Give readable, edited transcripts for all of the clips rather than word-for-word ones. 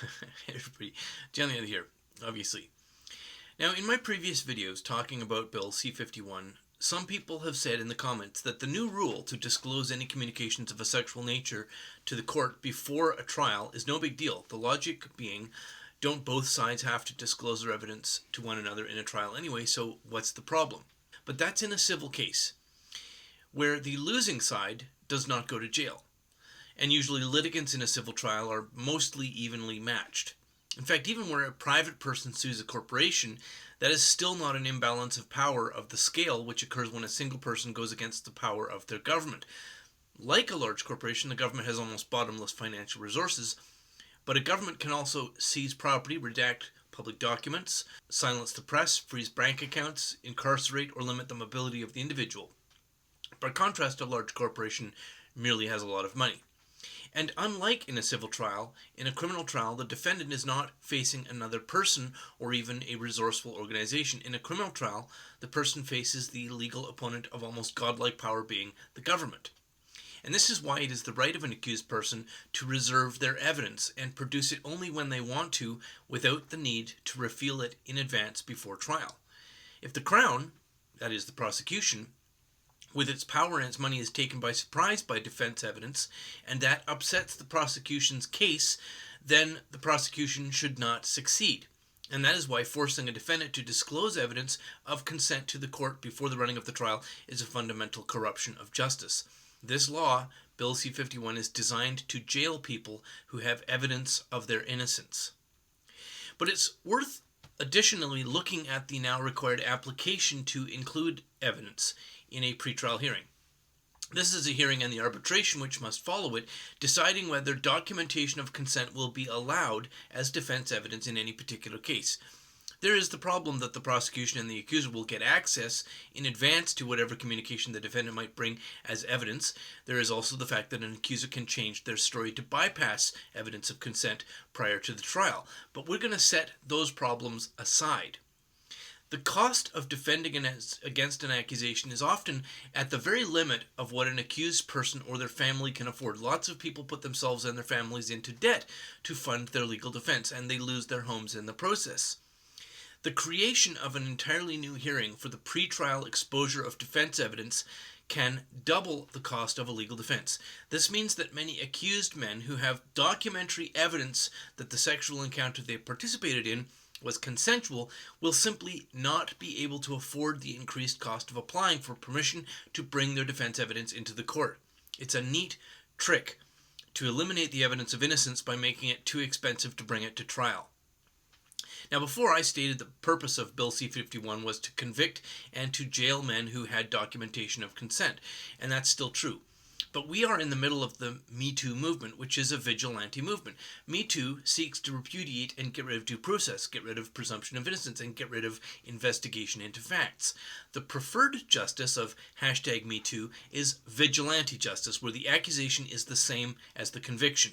Hey everybody, John here, obviously. Now, in my previous videos talking about Bill C-51, some people have said in the comments that the new rule to disclose any communications of a sexual nature to the court before a trial is no big deal. The logic being, don't both sides have to disclose their evidence to one another in a trial anyway, so what's the problem? But that's in a civil case, where the losing side does not go to jail. And usually litigants in a civil trial are mostly evenly matched. In fact, even where a private person sues a corporation, that is still not an imbalance of power of the scale which occurs when a single person goes against the power of their government. Like a large corporation, the government has almost bottomless financial resources, but a government can also seize property, redact public documents, silence the press, freeze bank accounts, incarcerate or limit the mobility of the individual. By contrast, a large corporation merely has a lot of money. And unlike in a civil trial, in a criminal trial, the defendant is not facing another person or even a resourceful organization. In a criminal trial, the person faces the legal opponent of almost godlike power, being the government. And this is why it is the right of an accused person to reserve their evidence and produce it only when they want to, without the need to reveal it in advance before trial. If the Crown, that is the prosecution, with its power and its money, is taken by surprise by defense evidence, and that upsets the prosecution's case, then the prosecution should not succeed. And that is why forcing a defendant to disclose evidence of consent to the court before the running of the trial is a fundamental corruption of justice. This law, Bill C-51, is designed to jail people who have evidence of their innocence. But it's worth additionally looking at the now required application to include evidence in a pretrial hearing. This is a hearing and the arbitration which must follow it, deciding whether documentation of consent will be allowed as defense evidence in any particular case. There is the problem that the prosecution and the accuser will get access in advance to whatever communication the defendant might bring as evidence. There is also the fact that an accuser can change their story to bypass evidence of consent prior to the trial. But we're going to set those problems aside. The cost of defending against an accusation is often at the very limit of what an accused person or their family can afford. Lots of people put themselves and their families into debt to fund their legal defense, and they lose their homes in the process. The creation of an entirely new hearing for the pretrial exposure of defense evidence can double the cost of a legal defense. This means that many accused men who have documentary evidence that the sexual encounter they participated in was consensual will simply not be able to afford the increased cost of applying for permission to bring their defense evidence into the court. It's a neat trick to eliminate the evidence of innocence by making it too expensive to bring it to trial. Now, before, I stated the purpose of Bill C-51 was to convict and to jail men who had documentation of consent, and that's still true. But we are in the middle of the Me Too movement, which is a vigilante movement. Me Too seeks to repudiate and get rid of due process, get rid of presumption of innocence, and get rid of investigation into facts. The preferred justice of #MeToo is vigilante justice, where the accusation is the same as the conviction.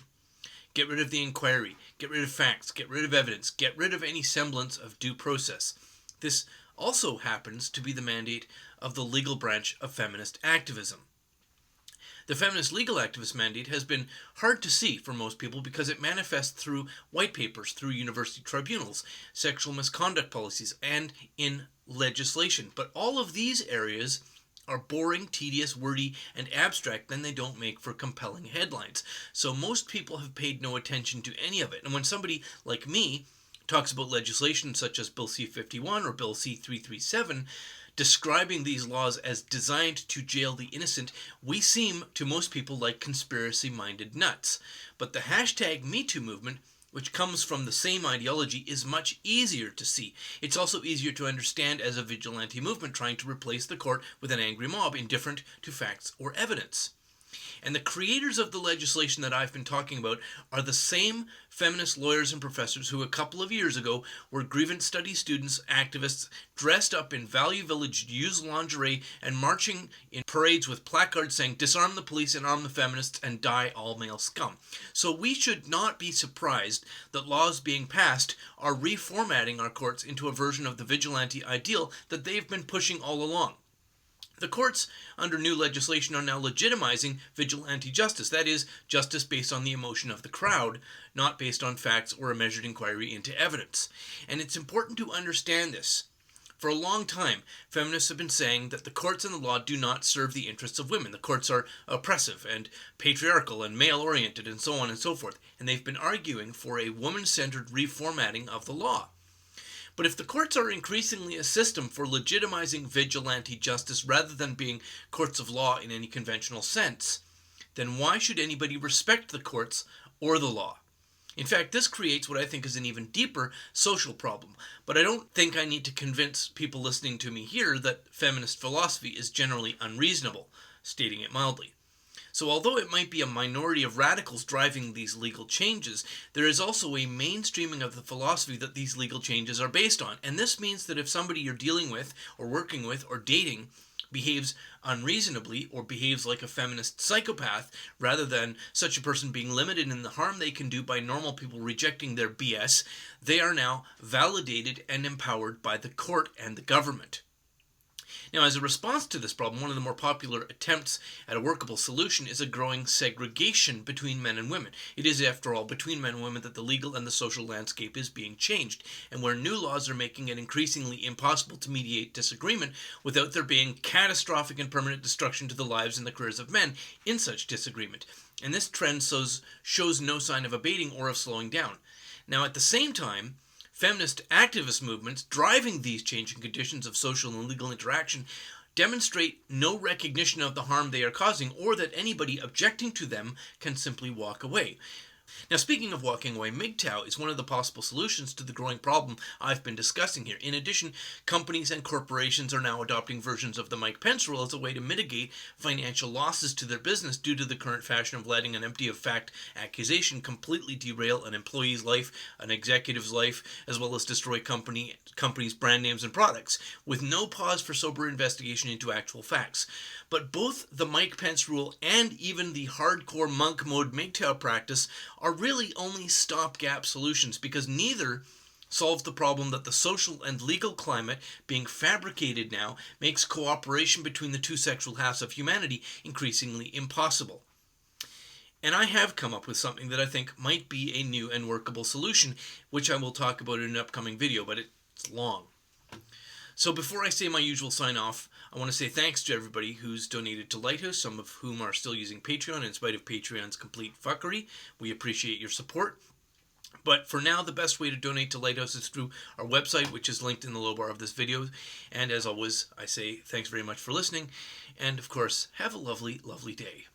Get rid of the inquiry, get rid of facts, get rid of evidence, get rid of any semblance of due process. This also happens to be the mandate of the legal branch of feminist activism. The feminist legal activist mandate has been hard to see for most people because it manifests through white papers, through university tribunals, sexual misconduct policies, and in legislation. But all of these areas are boring, tedious, wordy, and abstract, then they don't make for compelling headlines. So most people have paid no attention to any of it. And when somebody like me talks about legislation such as Bill C-51 or Bill C-337, describing these laws as designed to jail the innocent, we seem to most people like conspiracy-minded nuts. But the #MeToo movement, which comes from the same ideology, is much easier to see. It's also easier to understand as a vigilante movement trying to replace the court with an angry mob indifferent to facts or evidence. And the creators of the legislation that I've been talking about are the same feminist lawyers and professors who a couple of years ago were grievance study students, activists, dressed up in Value Village used lingerie and marching in parades with placards saying, "Disarm the police and arm the feminists and die all male scum." So we should not be surprised that laws being passed are reformatting our courts into a version of the vigilante ideal that they've been pushing all along. The courts, under new legislation, are now legitimizing vigilante justice. That is, justice based on the emotion of the crowd, not based on facts or a measured inquiry into evidence. And it's important to understand this. For a long time, feminists have been saying that the courts and the law do not serve the interests of women. The courts are oppressive and patriarchal and male-oriented and so on and so forth. And they've been arguing for a woman-centered reformatting of the law. But if the courts are increasingly a system for legitimizing vigilante justice rather than being courts of law in any conventional sense, then why should anybody respect the courts or the law? In fact, this creates what I think is an even deeper social problem. But I don't think I need to convince people listening to me here that feminist philosophy is generally unreasonable, stating it mildly. So although it might be a minority of radicals driving these legal changes, there is also a mainstreaming of the philosophy that these legal changes are based on. And this means that if somebody you're dealing with, or working with, or dating behaves unreasonably, or behaves like a feminist psychopath, rather than such a person being limited in the harm they can do by normal people rejecting their BS, they are now validated and empowered by the court and the government. Now, as a response to this problem, one of the more popular attempts at a workable solution is a growing segregation between men and women. It is, after all, between men and women that the legal and the social landscape is being changed, and where new laws are making it increasingly impossible to mediate disagreement without there being catastrophic and permanent destruction to the lives and the careers of men in such disagreement. And this trend shows no sign of abating or of slowing down. Now, at the same time, feminist activist movements driving these changing conditions of social and legal interaction demonstrate no recognition of the harm they are causing, or that anybody objecting to them can simply walk away. Now, speaking of walking away, MGTOW is one of the possible solutions to the growing problem I've been discussing here. In addition, companies and corporations are now adopting versions of the Mike Pence rule as a way to mitigate financial losses to their business due to the current fashion of letting an empty-of-fact accusation completely derail an employee's life, an executive's life, as well as destroy companies' brand names and products, with no pause for sober investigation into actual facts. But both the Mike Pence rule and even the hardcore monk mode MGTOW practice are really only stopgap solutions, because neither solves the problem that the social and legal climate being fabricated now makes cooperation between the two sexual halves of humanity increasingly impossible. And I have come up with something that I think might be a new and workable solution, which I will talk about in an upcoming video, but it's long. So before I say my usual sign-off, I want to say thanks to everybody who's donated to Lighthouse, some of whom are still using Patreon in spite of Patreon's complete fuckery. We appreciate your support. But for now, the best way to donate to Lighthouse is through our website, which is linked in the low bar of this video. And as always, I say thanks very much for listening. And of course, have a lovely, lovely day.